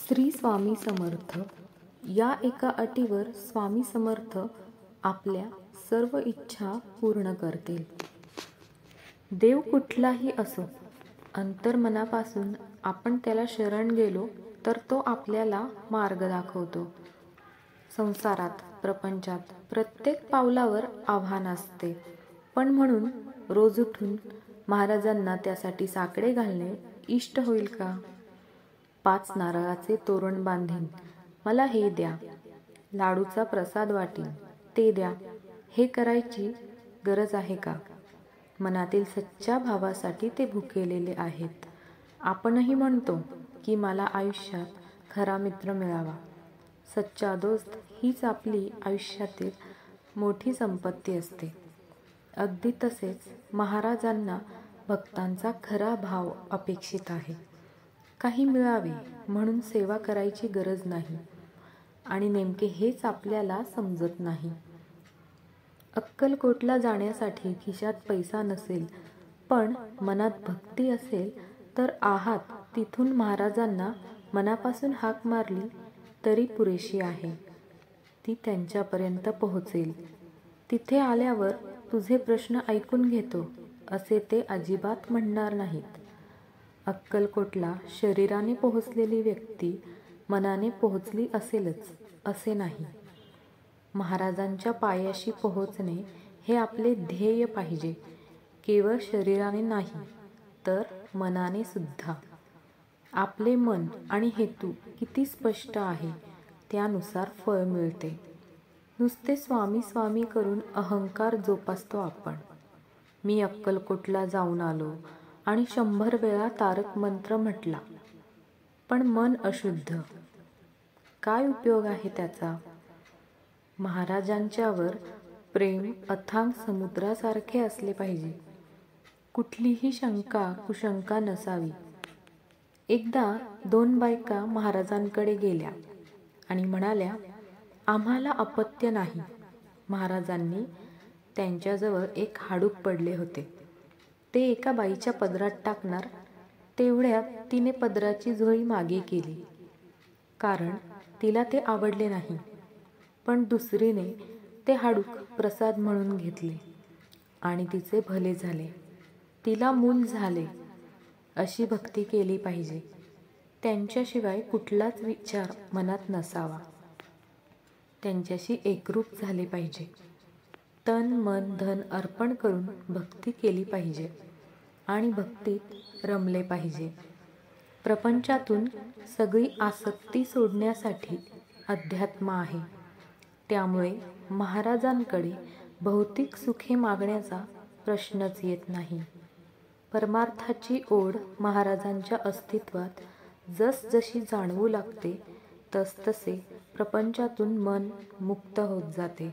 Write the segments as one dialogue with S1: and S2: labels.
S1: श्री स्वामी समर्थ या एका अटीवर स्वामी समर्थ आपल्या सर्व इच्छा पूर्ण करतील. देव कुठलाही असो, अंतर्मनापासून आपण त्याला शरण गेलो तर तो आपल्याला मार्ग दाखवतो. संसारात, प्रपंचात प्रत्येक पावलावर आव्हान असते, पण म्हणून रोज उठून महाराजांना त्यासाठी साकडे घालणे इष्ट होईल का? 5 नारळाचे तोरण बांधीन, मला हे द्या. लाडूचा प्रसाद वाटीन, ते द्या. हे करायची गरज आहे का? मनातील सच्च्या भावासाठी ते भुकेलेले आहेत. आपणही म्हणतो की मला आयुष्यात खरा मित्र मिळावा. सच्चा दोस्त हीच आपली आयुष्यातील मोठी संपत्ती असते. अगदी तसेच महाराजांना भक्तांचा खरा भाव अपेक्षित आहे. काही मिळावे म्हणून सेवा करायची गरज नाही, आणि नेमके हेच आपल्याला समजत नाही. अक्कलकोटला जाण्यासाठी खिशात पैसा नसेल, पण मनात भक्ती असेल तर आहात तिथून महाराजांना मनापासून हाक मारली तरी पुरेशी आहे. ती त्यांच्यापर्यंत पोहोचेल. तिथे आल्यावर तुझे प्रश्न ऐकून घेतो असे ते अजिबात म्हणणार नाहीत. अक्कलकोटला शरीराने पोहोचलेली व्यक्ती मनाने पोहोचली असेलच असे नाही. महाराजांच्या पायाशी पोहोचणे हे आपले ध्येय पाहिजे. केवळ शरीराने नाही तर मनाने सुद्धा. आपले मन आणि हेतू किती स्पष्ट आहे त्यानुसार फळ मिळते. नुसते स्वामी स्वामी करून अहंकार जोपासतो आपण. मी अक्कलकोटला जाऊन आलो आणि 100 वेळा तारक मंत्र म्हटला, पण मन अशुद्ध. काय उपयोग आहे त्याचा? महाराजांच्यावर प्रेम अथांग समुद्रासारखे असले पाहिजे. कुठलीही शंका कुशंका नसावी. एकदा 2 बायका महाराजांकडे गेल्या आणि म्हणाल्या, आम्हाला अपत्य नाही. महाराजांनी त्यांच्याजवळ एक हाडूक पडले होते. ते एका बाईच्या पदरात टाकणार तेवढ्यात तिने पदराची झोळी मागे केली, कारण तिला ते आवडले नाही. पण दुसरीने ते हाडूक प्रसाद म्हणून घेतले आणि तिचे भले झाले. तिला मूल झाले. अशी भक्ती केली पाहिजे. त्यांच्याशिवाय कुठलाच विचार मनात नसावा. त्यांच्याशी एकरूप झाले पाहिजे. तन मन धन अर्पण करून भक्ती केली पाहिजे आणि भक्तीत रमले पाहिजे. प्रपंचातून सगळी आसक्ती सोडण्यासाठी अध्यात्म आहे. त्यामुळे महाराजांकडे भौतिक सुखे मागण्याचा प्रश्नच येत नाही. परमार्थाची ओढ महाराजांच्या अस्तित्वात जसजशी जाणवू लागते तसतसे प्रपंचातून मन मुक्त होत जाते.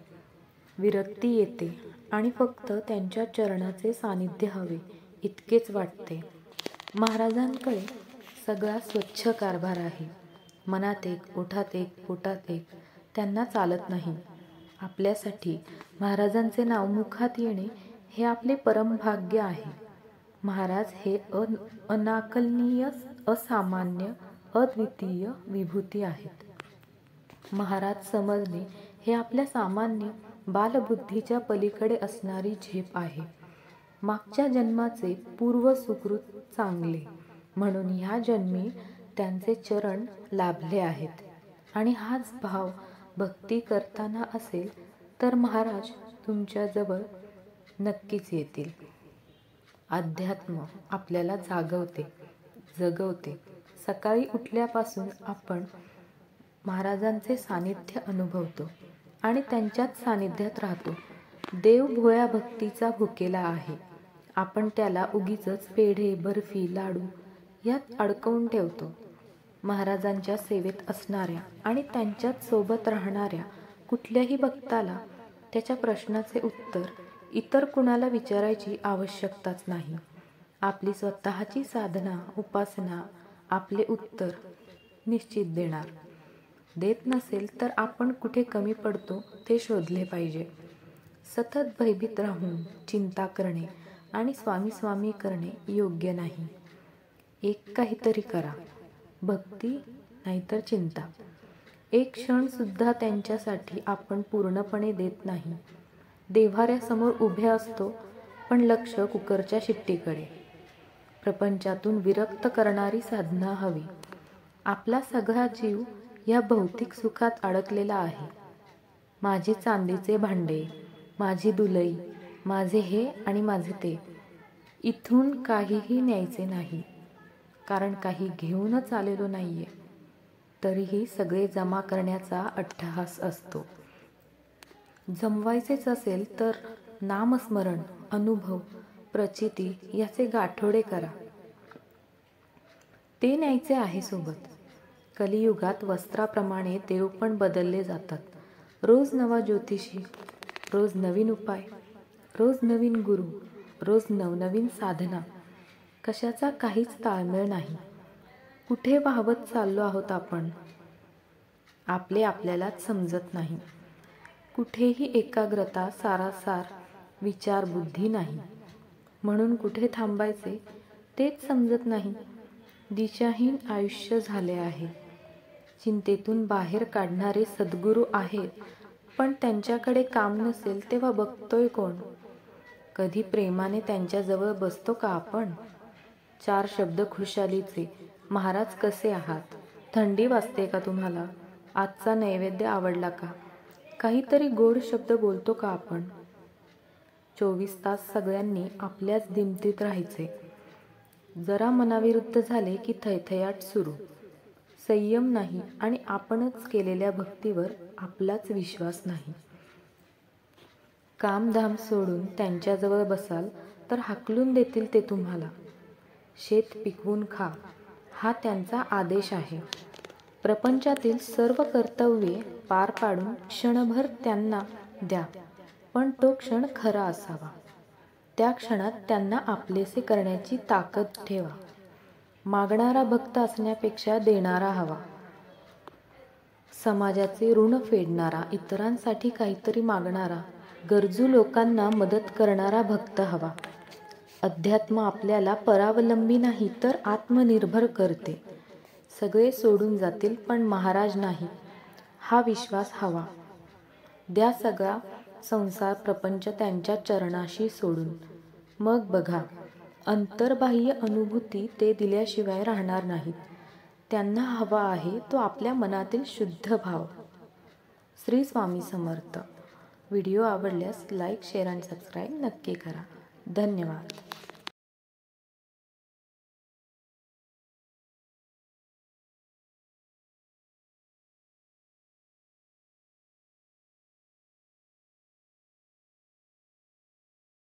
S1: विरक्ती येते आणि फक्त त्यांच्या चरणाचे सानिध्य हवे इतकेच वाटते. महाराजांकडे सगळा स्वच्छ कारभार आहे. मनात एक, ओठात एक, पोटात एक. त्यांना चालत नाही. आपल्यासाठी महाराजांचे नाव मुखात येणे हे आपले परमभाग्य आहे. महाराज हे अनाकलनीय, असामान्य, अद्वितीय विभूती आहेत. महाराज समजणे हे आपल्या सामान्य बालबुद्धीच्या पलीकडे असणारी झेप आहे. मागच्या जन्माचे पूर्व सुकृत चांगले म्हणून ह्या जन्मी त्यांचे चरण लाभले आहेत. आणि हाच भाव भक्ती करताना असेल तर महाराज तुमच्याजवळ नक्कीच येतील. अध्यात्म आपल्याला जागवते, जगवते. सकाळी उठल्यापासून आपण महाराजांचे सानिध्य अनुभवतो आणि त्यांच्याच सानिध्यात राहतो. देव भोळ्या भक्तीचा भुकेला आहे. आपण त्याला उगीचच पेढे, बर्फी, लाडू यात अडकवून ठेवतो. महाराजांच्या सेवेत असणाऱ्या आणि त्यांच्याच सोबत राहणाऱ्या कुठल्याही भक्ताला त्याच्या प्रश्नाचे उत्तर इतर कुणाला विचारायची आवश्यकताच नाही. आपली स्वतःची साधना, उपासना आपले उत्तर निश्चित देणार. देत नसेल तर आपण कुठे कमी पडतो ते शोधले पाहिजे. सतत भयभीत राहून चिंता करणे आणि स्वामी स्वामी करणे योग्य नाही. एक काहीतरी करा. भक्ती नाहीतर चिंता. एक क्षणसुद्धा त्यांच्यासाठी आपण पूर्णपणे देत नाही. देव्हाऱ्यासमोर उभे असतो, पण लक्ष कुकरच्या शिट्टीकडे. प्रपंचातून विरक्त करणारी साधना हवी. आपला सगळा जीव या भौतिक सुखात अडकलेला आहे. माझे चांदीचे भांडे, माझी दुलई, माझे हे आणि माझे ते. इथून काहीही न्यायचे नाही, कारण काही घेऊनच आलेलो नाहीये. तरीही सगळे जमा करण्याचा अट्टहास असतो. जमवायचेच असेल तर नामस्मरण, अनुभव, प्रचिती याचे गाठोडे करा. ते न्यायचे आहे सोबत. कलियुगात वस्त्राप्रमाणे देव पण बदलले जातात. रोज नवा ज्योतिषी, रोज नवीन उपाय, रोज नवीन गुरु, रोज नवनवीन साधना. कशाचा काहीच ताळमेळ नाही. कुठे वाहवत चाललो आहोत आपण? आपले आपल्यालाच समजत नाही. कुठेही एकाग्रता, सारासार, विचार, बुद्धी नाही. म्हणून कुठे थांबायचे तेच समजत नाही. दिशाहीन आयुष्य झाले आहे. चिंतेतून बाहेर काढणारे सद्गुरू आहेत, पण त्यांच्याकडे काम नसेल तेव्हा बघतोय कोण? कधी प्रेमाने त्यांच्याजवळ बसतो का आपण? 4 शब्द खुशालीचे. महाराज कसे आहात? थंडी वाजते का तुम्हाला? आजचा नैवेद्य आवडला का? काहीतरी गोड शब्द बोलतो का आपण? 24 तास सगळ्यांनी आपल्याच दिमतीत राहायचे. जरा मनाविरुद्ध झाले की थैथयाट सुरू. संयम नाही आणि आपणच केलेल्या भक्तीवर आपलाच विश्वास नाही. कामधाम सोडून त्यांच्याजवळ बसाल तर हाकलून देतील ते तुम्हाला. शेत पिकवून खा, हा त्यांचा आदेश आहे. प्रपंचातील सर्व कर्तव्ये पार पाडून क्षणभर त्यांना द्या, पण तो क्षण खरा असावा. त्या क्षणात त्यांना आपलेसे करण्याची ताकद ठेवा. मागणारा भक्त असण्यापेक्षा देणारा हवा. समाजाचे ऋण फेडणारा, इतरांसाठी काहीतरी मागणारा, गरजू लोकांना मदत करणारा भक्त हवा. अध्यात्म आपल्याला परावलंबी नाही तर आत्मनिर्भर करते. सगळे सोडून जातील पण महाराज नाही, हा विश्वास हवा. द्या सगळा संसार प्रपंच त्यांच्या चरणाशी सोडून. मग बघा, अंतर्बाह्य अनुभूती ते दिल्याशिवाय राहणार नाहीत. त्यांना हवा आहे तो आपल्या मनातील शुद्ध भाव. श्री स्वामी समर्थ. व्हिडिओ आवडल्यास लाईक, शेअर आणि सबस्क्राईब नक्की करा. धन्यवाद.